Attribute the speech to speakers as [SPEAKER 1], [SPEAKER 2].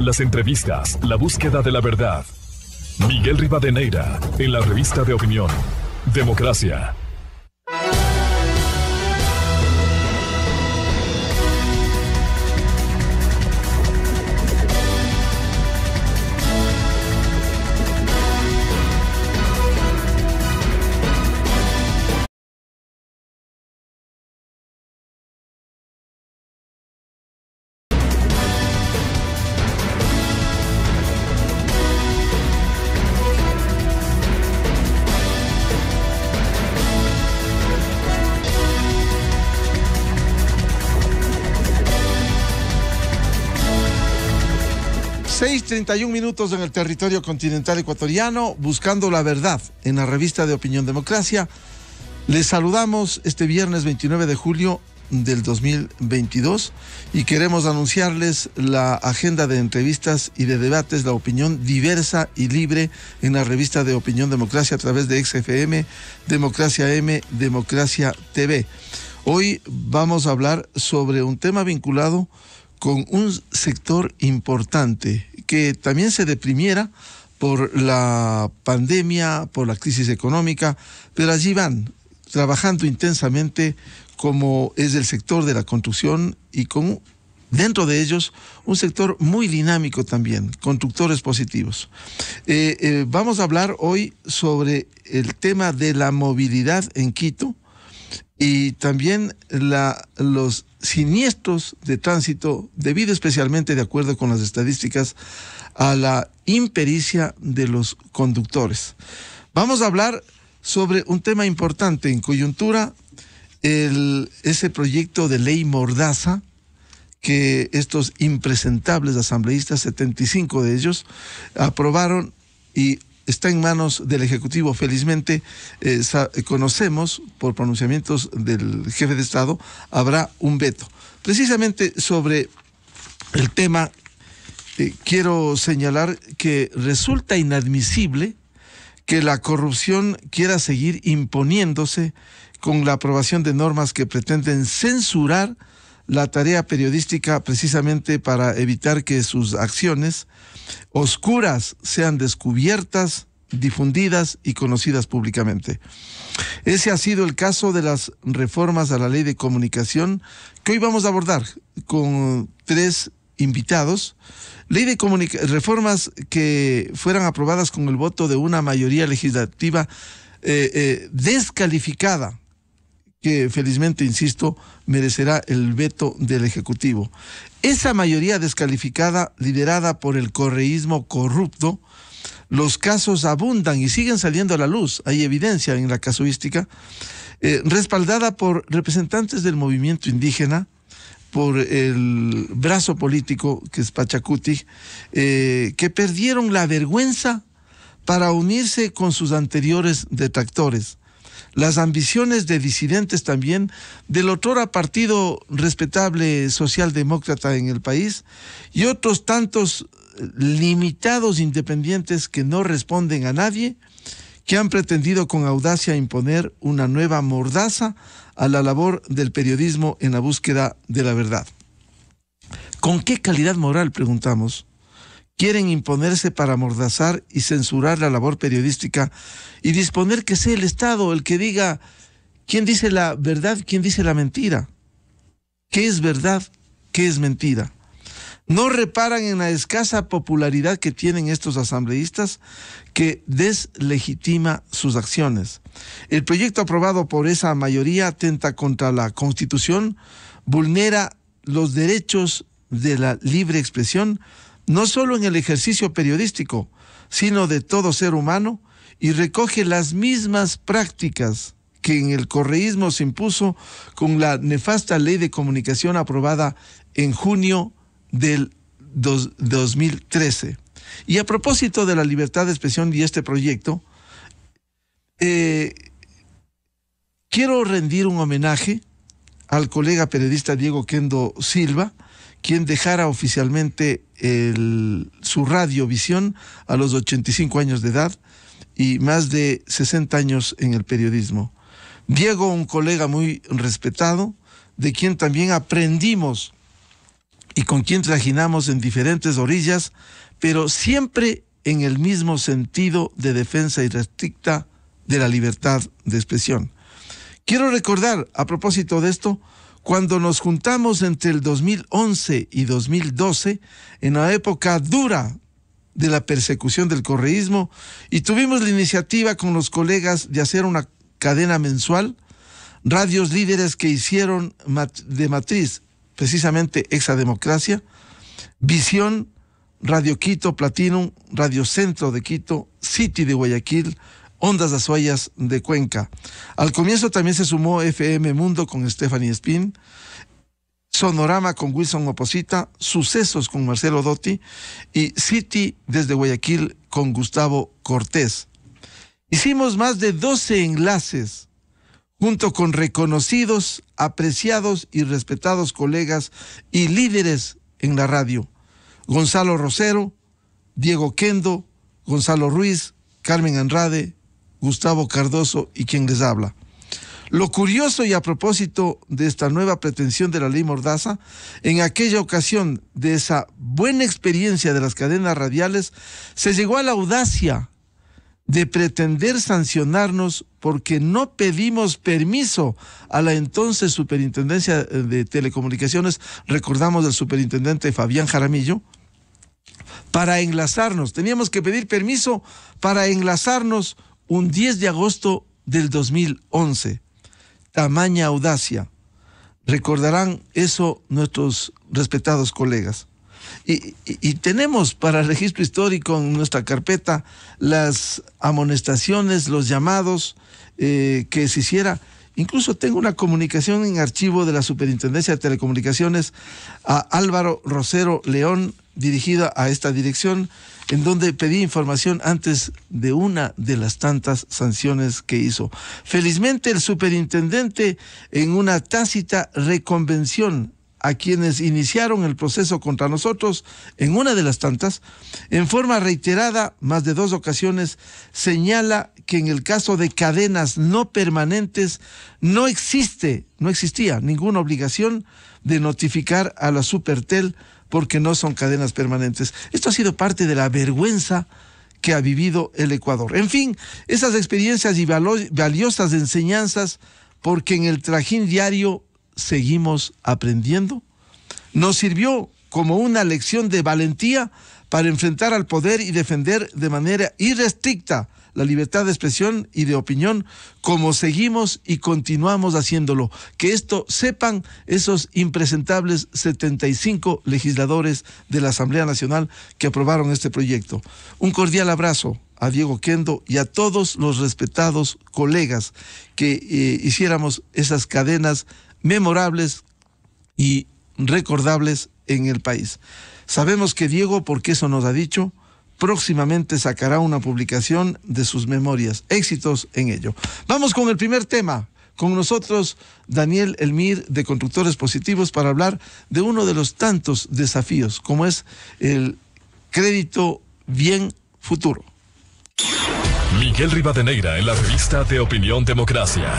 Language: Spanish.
[SPEAKER 1] las entrevistas, la búsqueda de la verdad. Miguel Rivadeneira, en la revista de opinión, Democracia.
[SPEAKER 2] Seis 31 minutos en el territorio continental ecuatoriano, buscando la verdad en la revista de opinión Democracia. Les saludamos este viernes 29 de julio del 2022 y queremos anunciarles la agenda de entrevistas y de debates, la opinión diversa y libre en la revista de opinión Democracia a través de XFM, Democracia M, Democracia TV. Hoy vamos a hablar sobre un tema vinculado con un sector importante que también se deprimiera por la pandemia, por la crisis económica, pero allí van trabajando intensamente, como es el sector de la construcción y con dentro de ellos un sector muy dinámico también, constructores positivos. Vamos a hablar hoy sobre el tema de la movilidad en Quito y también los siniestros de tránsito, debido especialmente, de acuerdo con las estadísticas, a la impericia de los conductores. Vamos a hablar sobre un tema importante en coyuntura, ese proyecto de ley Mordaza, que estos impresentables asambleístas, 75 de ellos, aprobaron y está en manos del Ejecutivo. Felizmente, conocemos por pronunciamientos del jefe de Estado, habrá un veto. Precisamente sobre el tema, quiero señalar que resulta inadmisible que la corrupción quiera seguir imponiéndose con la aprobación de normas que pretenden censurar la tarea periodística, precisamente para evitar que sus acciones oscuras sean descubiertas, difundidas y conocidas públicamente. Ese ha sido el caso de las reformas a la ley de comunicación que hoy vamos a abordar con tres invitados. Reformas que fueran aprobadas con el voto de una mayoría legislativa descalificada, que felizmente, insisto, merecerá el veto del Ejecutivo. Esa mayoría descalificada, liderada por el correísmo corrupto, los casos abundan y siguen saliendo a la luz, hay evidencia en la casuística, respaldada por representantes del movimiento indígena, por el brazo político que es Pachacuti, que perdieron la vergüenza para unirse con sus anteriores detractores. Las ambiciones de disidentes también del otrora partido respetable socialdemócrata en el país y otros tantos limitados independientes que no responden a nadie, que han pretendido con audacia imponer una nueva mordaza a la labor del periodismo en la búsqueda de la verdad. ¿Con qué calidad moral, preguntamos, quieren imponerse para amordazar y censurar la labor periodística y disponer que sea el Estado el que diga quién dice la verdad, quién dice la mentira? ¿Qué es verdad? ¿Qué es mentira? No reparan en la escasa popularidad que tienen estos asambleístas, que deslegitima sus acciones. El proyecto aprobado por esa mayoría atenta contra la Constitución, vulnera los derechos de la libre expresión, no solo en el ejercicio periodístico, sino de todo ser humano, y recoge las mismas prácticas que en el correísmo se impuso con la nefasta ley de comunicación aprobada en junio del 2013. Y a propósito de la libertad de expresión y este proyecto, quiero rendir un homenaje al colega periodista Diego Kendo Silva, quien dejara oficialmente su radiovisión a los 85 años de edad y más de 60 años en el periodismo. Diego, un colega muy respetado, de quien también aprendimos y con quien trajinamos en diferentes orillas, pero siempre en el mismo sentido de defensa irrestricta de la libertad de expresión. Quiero recordar, a propósito de esto, cuando nos juntamos entre el 2011 y 2012, en la época dura de la persecución del correísmo, y tuvimos la iniciativa con los colegas de hacer una cadena mensual, radios líderes que hicieron de matriz precisamente Exademocracia, Visión, Radio Quito, Platinum, Radio Centro de Quito, City de Guayaquil, Ondas Azuayas de Cuenca. Al comienzo también se sumó FM Mundo con Stephanie Spin, Sonorama con Wilson Oposita, Sucesos con Marcelo Dotti y City desde Guayaquil con Gustavo Cortés. Hicimos más de 12 enlaces junto con reconocidos, apreciados y respetados colegas y líderes en la radio. Gonzalo Rosero, Diego Kendo, Gonzalo Ruiz, Carmen Andrade, Gustavo Cardoso y quien les habla. Lo curioso, y a propósito de esta nueva pretensión de la ley Mordaza, en aquella ocasión de esa buena experiencia de las cadenas radiales, se llegó a la audacia de pretender sancionarnos porque no pedimos permiso a la entonces Superintendencia de Telecomunicaciones, recordamos del superintendente Fabián Jaramillo, para enlazarnos. Teníamos que pedir permiso para enlazarnos un 10 de agosto del 2011. Tamaña audacia. Recordarán eso nuestros respetados colegas. Y tenemos para registro histórico en nuestra carpeta las amonestaciones, los llamados que se hiciera. Incluso tengo una comunicación en archivo de la Superintendencia de Telecomunicaciones a Álvaro Rosero León, dirigida a esta dirección, en donde pedí información antes de una de las tantas sanciones que hizo. Felizmente el superintendente, en una tácita reconvención a quienes iniciaron el proceso contra nosotros, en una de las tantas, en forma reiterada, más de 2 ocasiones, señala que en el caso de cadenas no permanentes no existía ninguna obligación de notificar a la Supertel porque no son cadenas permanentes. Esto ha sido parte de la vergüenza que ha vivido el Ecuador. En fin, esas experiencias y valiosas enseñanzas, porque en el trajín diario seguimos aprendiendo, nos sirvió como una lección de valentía para enfrentar al poder y defender de manera irrestricta la libertad de expresión y de opinión, como seguimos y continuamos haciéndolo. Que esto sepan esos impresentables 75 legisladores de la Asamblea Nacional que aprobaron este proyecto. Un cordial abrazo a Diego Kendo y a todos los respetados colegas que hiciéramos esas cadenas memorables y recordables en el país. Sabemos que Diego, porque eso nos ha dicho, próximamente sacará una publicación de sus memorias. Éxitos en ello. Vamos con el primer tema. Con nosotros Daniel Elmir de Constructores Positivos para hablar de uno de los tantos desafíos, como es el crédito bien futuro.
[SPEAKER 1] Miguel Rivadeneira en la revista de Opinión Democracia.